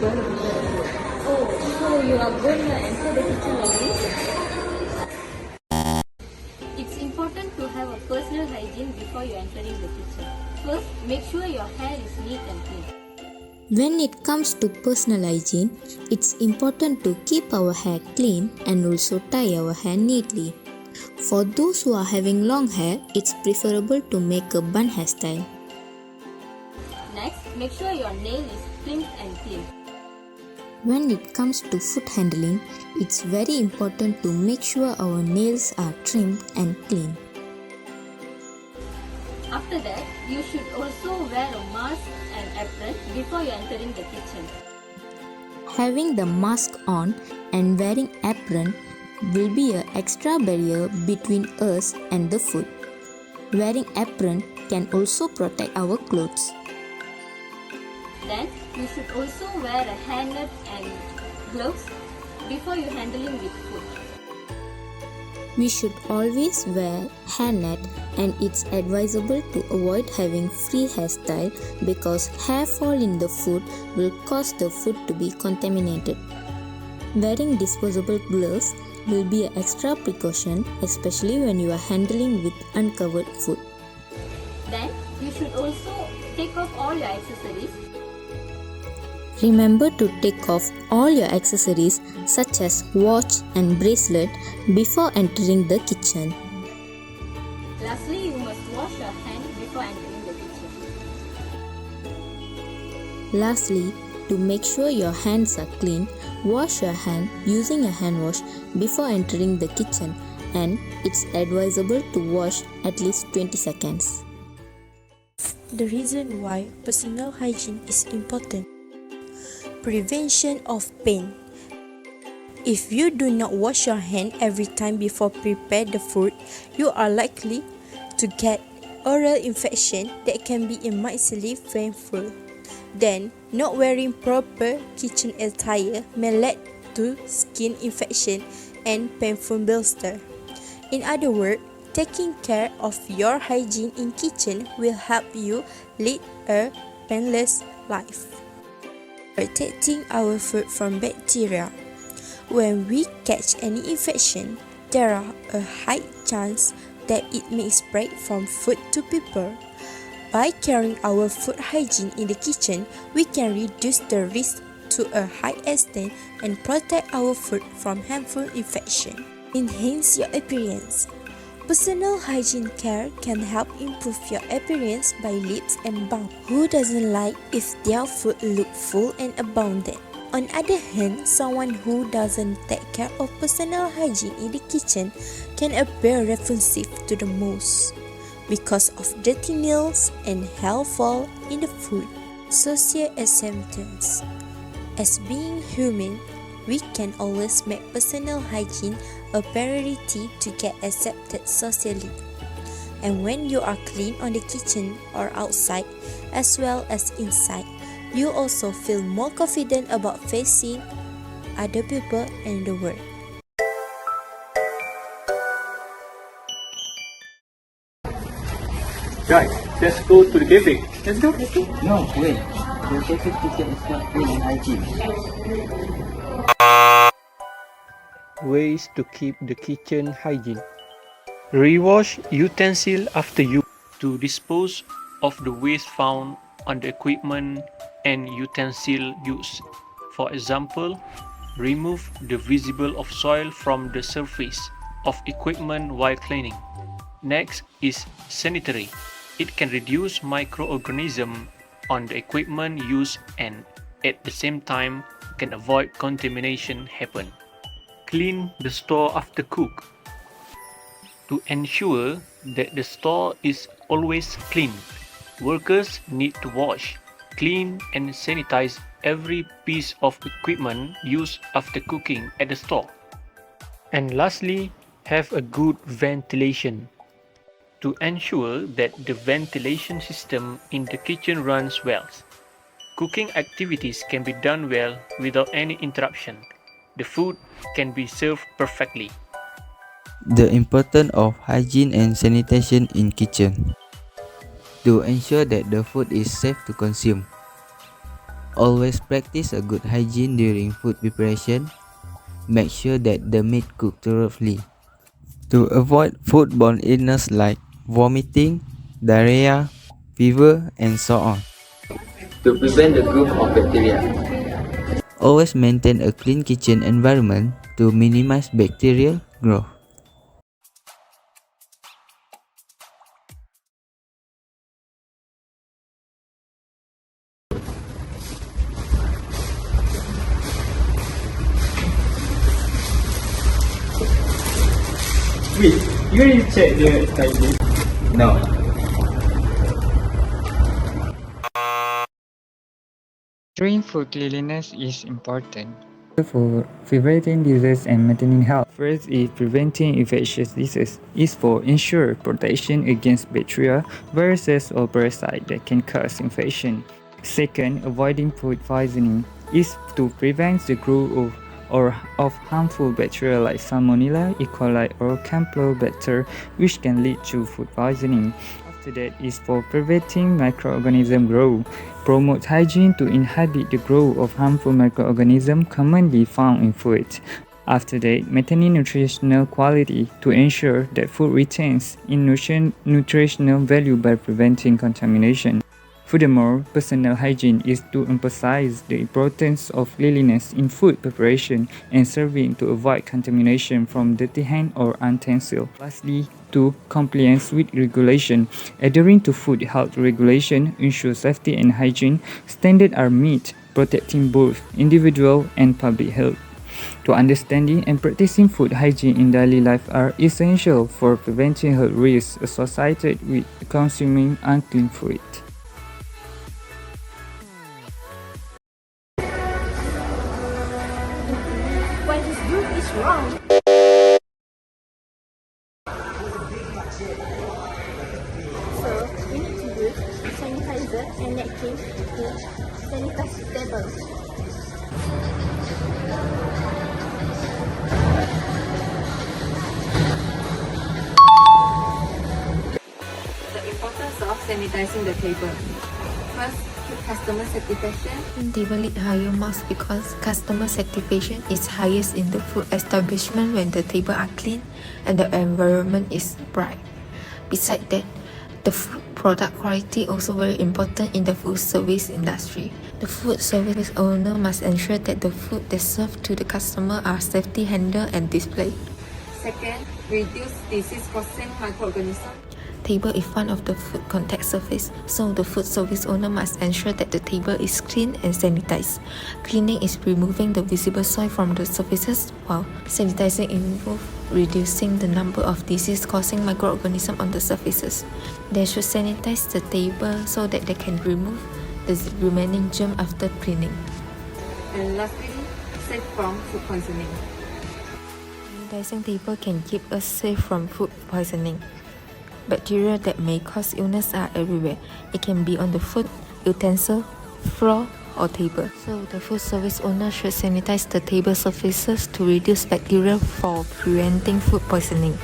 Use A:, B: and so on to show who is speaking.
A: going to prepare the food. Oh, so you are going to enter the kitchen like this? It's important to have a personal hygiene before you entering the kitchen. First, make sure your hair is neat and clean.
B: When it comes to personal hygiene, it's important to keep our hair clean and also tie our hair neatly. For those who are having long hair, it's preferable to make a bun hairstyle.
A: Next, make sure your nail is trimmed and clean.
B: When it comes to food handling, it's very important to make sure our nails are trimmed and clean.
A: After that, you should also wear a mask and apron before you entering the kitchen.
B: Having the mask on and wearing apron will be an extra barrier between us and the food. Wearing apron can also protect our clothes.
A: Then, you should also wear a hairnet and gloves before you handling with food.
B: We should always wear hairnet, and it's advisable to avoid having free hairstyle because hair fall in the food will cause the food to be contaminated. Wearing disposable gloves will be an extra precaution, especially when you are handling with uncovered food.
A: Then, you should also take off all your accessories.
B: Remember to take off all your accessories such as watch and bracelet before entering the kitchen.
A: Lastly, you must wash your hands before entering the kitchen.
B: Lastly, to make sure your hands are clean, wash your hand using a hand wash before entering the kitchen, and it's advisable to wash at least 20 seconds.
C: The reason why personal hygiene is important. Prevention of pain. If you do not wash your hand every time before prepare the food, you are likely to get oral infection that can be immensely painful. Then, not wearing proper kitchen attire may lead to skin infection and painful blister. In other words, taking care of your hygiene in kitchen will help you lead a painless life. Protecting our food from bacteria. When we catch any infection, there are a high chance that it may spread from food to people. By carrying our food hygiene in the kitchen, we can reduce the risk to a high extent and protect our food from harmful infection. Enhance your appearance. Personal hygiene care can help improve your appearance by lips and bump. Who doesn't like if their food look full and abundant? On the other hand, someone who doesn't take care of personal hygiene in the kitchen can appear repulsive to the most because of dirty nails and hair fall in the food. Social acceptance. As being human, we can always make personal hygiene a priority to get accepted socially. And when you are clean on the kitchen or outside, as well as inside, you also feel more confident about facing other people and the world.
D: Guys, let's go to the cafe. Let's go.
E: No, wait. The cafe kitchen is not clean and hygiene.
D: Ways to keep the kitchen hygiene. Rewash utensil after use to dispose of the waste found on the equipment and utensil used. For example, remove the visible of soil from the surface of equipment while cleaning. Next is sanitary. It can reduce microorganisms on the equipment used and at the same time can avoid contamination happen. Clean the store after cook. To ensure that the store is always clean, workers need to wash, clean and sanitize every piece of equipment used after cooking at the store. And lastly, have a good ventilation. To ensure that the ventilation system in the kitchen runs well, cooking activities can be done well without any interruption. The food can be served perfectly.
E: The importance of hygiene and sanitation in kitchen. To ensure that the food is safe to consume. Always practice a good hygiene during food preparation. Make sure that the meat cooked thoroughly. To avoid foodborne illness like vomiting, diarrhea, fever, and so on.
F: To prevent the growth of bacteria.
E: Always maintain a clean kitchen environment to minimize bacterial growth.
G: Wait, you already checked the hygiene?
E: No.
G: Ensuring food cleanliness is important for preventing disease and maintaining health. First is preventing infectious disease. Is for ensure protection against bacteria, viruses, or parasites that can cause infection. Second, avoiding food poisoning is to prevent the growth of harmful bacteria like Salmonella, E. coli, or Campylobacter, which can lead to food poisoning. After that is for preventing microorganism growth. Promote hygiene to inhibit the growth of harmful microorganisms commonly found in food. After that, maintaining nutritional quality to ensure that food retains its nutritional value by preventing contamination. Furthermore, personal hygiene is to emphasize the importance of cleanliness in food preparation and serving to avoid contamination from dirty hand or utensil. Lastly, to compliance with regulation. Adhering to food health regulation ensures safety and hygiene standards are met, protecting both individual and public health. To understanding and practicing food hygiene in daily life are essential for preventing health risks associated with consuming unclean food.
A: What this group is wrong. So we need to use sanitizer and napkin to sanitize the table.
H: The importance of sanitizing the table. First, customer satisfaction.
I: Table lead higher marks because customer satisfaction is highest in the food establishment when the table are clean and the environment is bright. Besides that, the food product quality also very important in the food service industry. The food service owner must ensure that the food they serve to the customer are safely handled and displayed.
H: Second, reduce disease-causing microorganisms.
I: Table is one of the food contact surface, so the food service owner must ensure that the table is clean and sanitized. Cleaning is removing the visible soil from the surfaces, while sanitizing involves reducing the number of disease-causing microorganisms on the surfaces. They should sanitize the table so that they can remove the remaining germ after cleaning.
H: And lastly, safe from food poisoning.
I: Sanitizing table can keep us safe from food poisoning. Bacteria that may cause illness are everywhere. It can be on the food, utensil, floor, or table. So the food service owner should sanitize the table surfaces to reduce bacteria for preventing food poisoning.